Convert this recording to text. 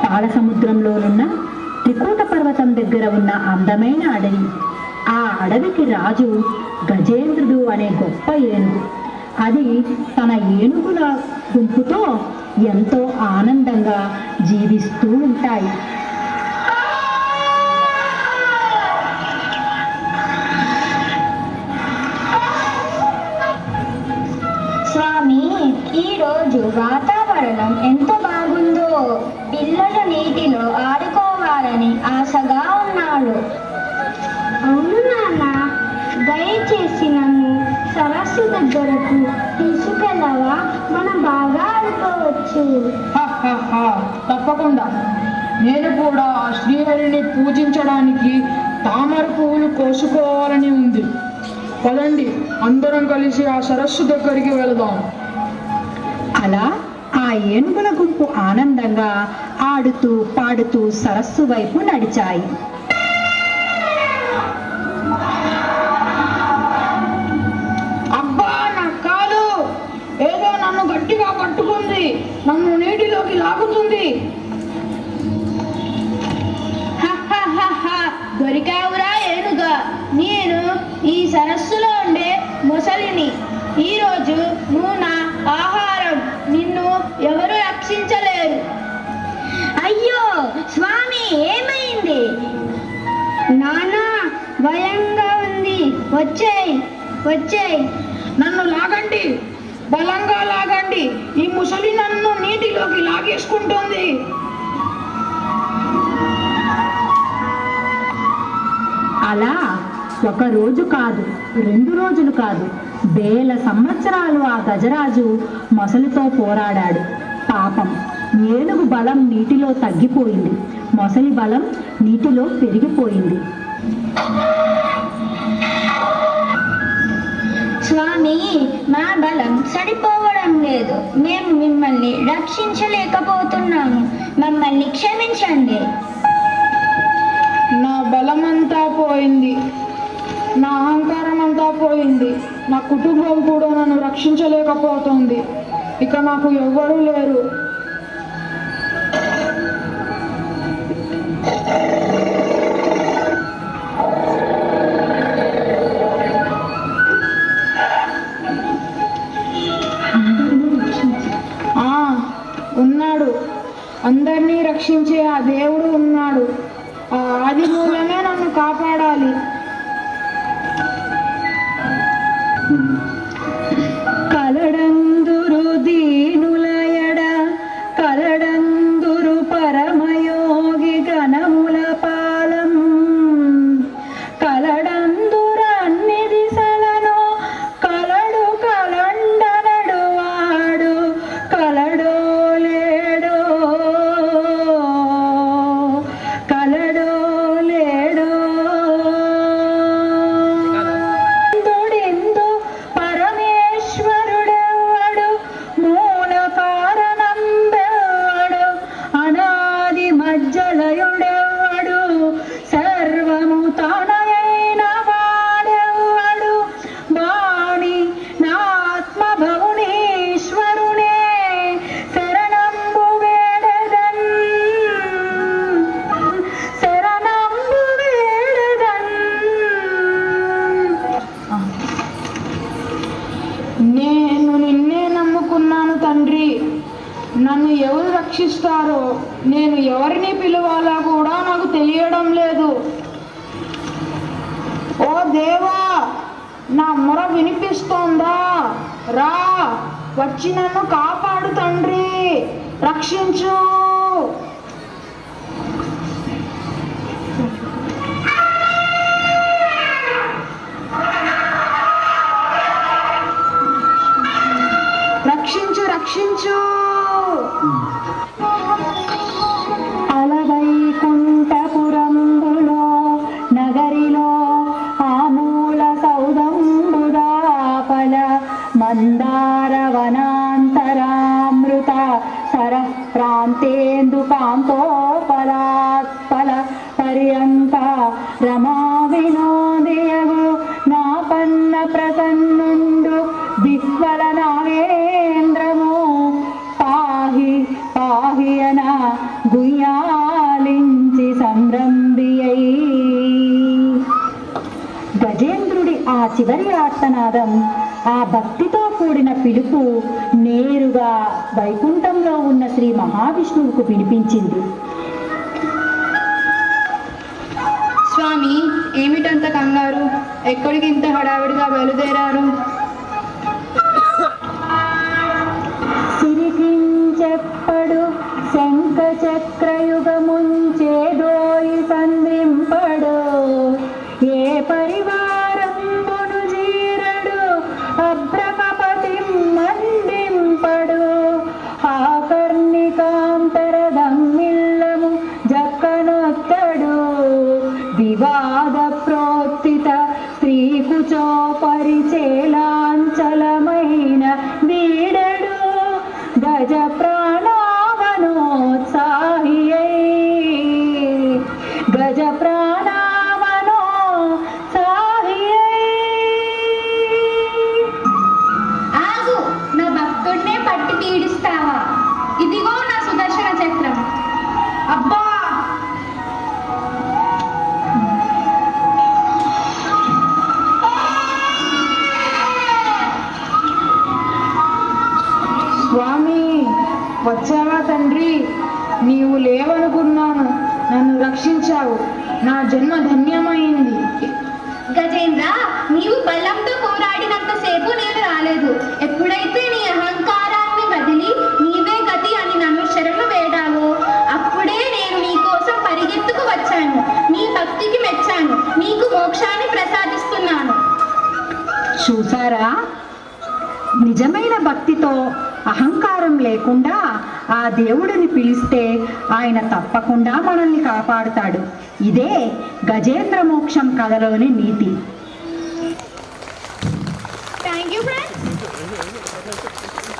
పాల సముద్రంలోనున్న త్రికూట పర్వతం దగ్గర ఉన్న అందమైన అడవి. ఆ అడవికి రాజు గజేంద్రుడు అనే గొప్ప ఏనుగు. అది తన ఏనుగుల గుంపుతో ఎంతో ఆనందంగా జీవిస్తూ ఉంటాయి. స్వామి, ఈరోజు వాతావరణం ఎంత బాగుందో. పిల్లలు నీటిలో ఆడుకోవాలని ఆశగా ఉన్నాడు. అవును నాన్న, దయచేసి నన్ను సరస్సు దగ్గరకు తీసుకెళ్ళవా? మనం బాగా ఆడుకోవచ్చు. తప్పకుండా. నేను కూడా ఆ శ్రీహరిని పూజించడానికి తామర పువ్వులు కోసుకోవాలని ఉంది. పదండి, అందరం కలిసి ఆ సరస్సు దగ్గరికి వెళదాం. అలా ఆ ఏనుగుల గుంపు ఆనందంగా ఆడుతూ పాడుతూ సరస్సు వైపు నడిచాయి. అబ్బా, నా కాలు ఏదో నన్ను గట్టిగా పట్టుకుంది, నన్ను నీటిలోకి లాగుతుంది. దొరికావురా ఏనుగా, నేను ఈ సరస్సులో ఉండే మొసలిని. ఈరోజు నువ్వు నా ఆహారం, నిన్ను ఎవరు రక్షించలేరు. అయ్యో స్వామి, ఏమైంది? నానా, భయంగా ఉంది. వచ్చేయ్ వచ్చేయ్. నన్ను లాగండి, బలంగా లాగండి. ఈ ముసలి నన్ను నీటిలోకి లాగేసుకుంటుంది. అలా ఒక రోజు కాదు, 2 రోజులు కాదు, వేల సంవత్సరాలు ఆ గజరాజు మొసలితో పోరాడాడు. పాపం, ఏనుగు బలం నీటిలో తగ్గిపోయింది, మొసలి బలం నీటిలో పెరిగిపోయింది. స్వామి, నా బలం సరిపోవడం లేదు. మేము మిమ్మల్ని రక్షించలేకపోతున్నాము. మమ్మల్ని క్షమించండి. నా బలమంతా పోయింది, నా అహంకారం అంతా పోయింది. నా కుటుంబం కూడా నన్ను రక్షించలేకపోతుంది. ఇక నాకు ఎవ్వరూ లేరు. ఉన్నాడు, అందరినీ రక్షించే ఆ దేవుడు ఉన్నాడు. ఆ ఆది మూలమే నన్ను కాపాడాలి. కలడందురు దీనులయడ కలడందురు పరమయోగి గణముల పాలం కలడందుర అన్ని దిశలను కలడు కలండనడు వాడు కలడో లేడో కలడో లేడో దుడిందు పరమేశ్వరుడెవ్వడు మూల కారణం బెవ్వడు అనాది మజ్జలయుడెవ్వడు సర్వము తానయైన వాడెవ్వడు వాణి నాత్మ భవునీశ్వరునే శరణంబు వేడెదన్ శరణంబు వేడెదన్. నేను నిన్నే నమ్ముకున్నాను తండ్రి. నన్ను ఎవరు రక్షిస్తారో, నేను ఎవరిని పిలవాలా కూడా నాకు తెలియడం లేదు. ఓ దేవా, నా మొర వినిపిస్తోందా? రా, వచ్చి నన్ను కాపాడు తండ్రి, రక్షించు. రక్షించు రక్షించు. అలవైకుంఠపురంబులో నగరిలో ఆమూల సౌదంబుదాపల మందార వనాంతరామృత సర ప్రాంతేందు కాంతోపలాత్పల పర్యంత రమా వినోదయగు నాపన్న ప్రసన్నుండు దిక్వల నాగేంద్రము పాహి పాహియన గుయ్యాలించి సంరంభియై. గజేంద్రుడి ఆ చివరి ఆర్తనాదం, ఆ భక్తితో కూడిన పిలుపు నేరుగా వైకుంఠంలో ఉన్న శ్రీ మహావిష్ణువుకు వినిపించింది. స్వామి, ఏమిటంత కంగారు? ఎక్కడికి ఇంత హడావిడిగా బయలుదేరారు? సిరికించెప్పడు శంఖ చక్రయుగముంచేదోయి సంధింపడు, ఏ పరివారంబును జీరడు అభ్రమపతి మండింపడు, ఆకర్ణికాంతరదమ్మిల్లము జక్కనొత్తడు, వివాద ప్రోత్తిత స్త్రీకుచో పరిచేలాంచలమైన వీడడు, గజ ప్రాణావనోత్సాహియై. గజ ప్రాణావనోత్సాహియై. ఆగు, నా భక్తుడినే పట్టి పీడిస్తావా? ఇదిగో నా సుదర్శన చక్రం. అబ్బా! స్వామి, వచ్చావా తండ్రి? నీవు లేవనుకున్నాను, నన్ను రక్షించావు. నా జన్మ ధన్యమైంది. గజేంద్ర, నీవు బలంతో పోరాడినంతసేపు నేను రాలేదు. ఎప్పుడైతే నీ అహంకారాన్ని వదిలి నీవే గతి అని నన్ను శరణు వేడావో అప్పుడే నేను నీ కోసం పరిగెత్తుకు వచ్చాను. నీ భక్తికి మెచ్చాను, నీకు మోక్షాన్ని ప్రసాదిస్తున్నాను. చూసారా, నిజమైన భక్తితో అహంకారం లేకుండా ఆ దేవుడిని పిలిస్తే ఆయన తప్పకుండా మనల్ని కాపాడుతాడు. ఇదే గజేంద్ర మోక్షం కథలోని నీతి. Thank you friends.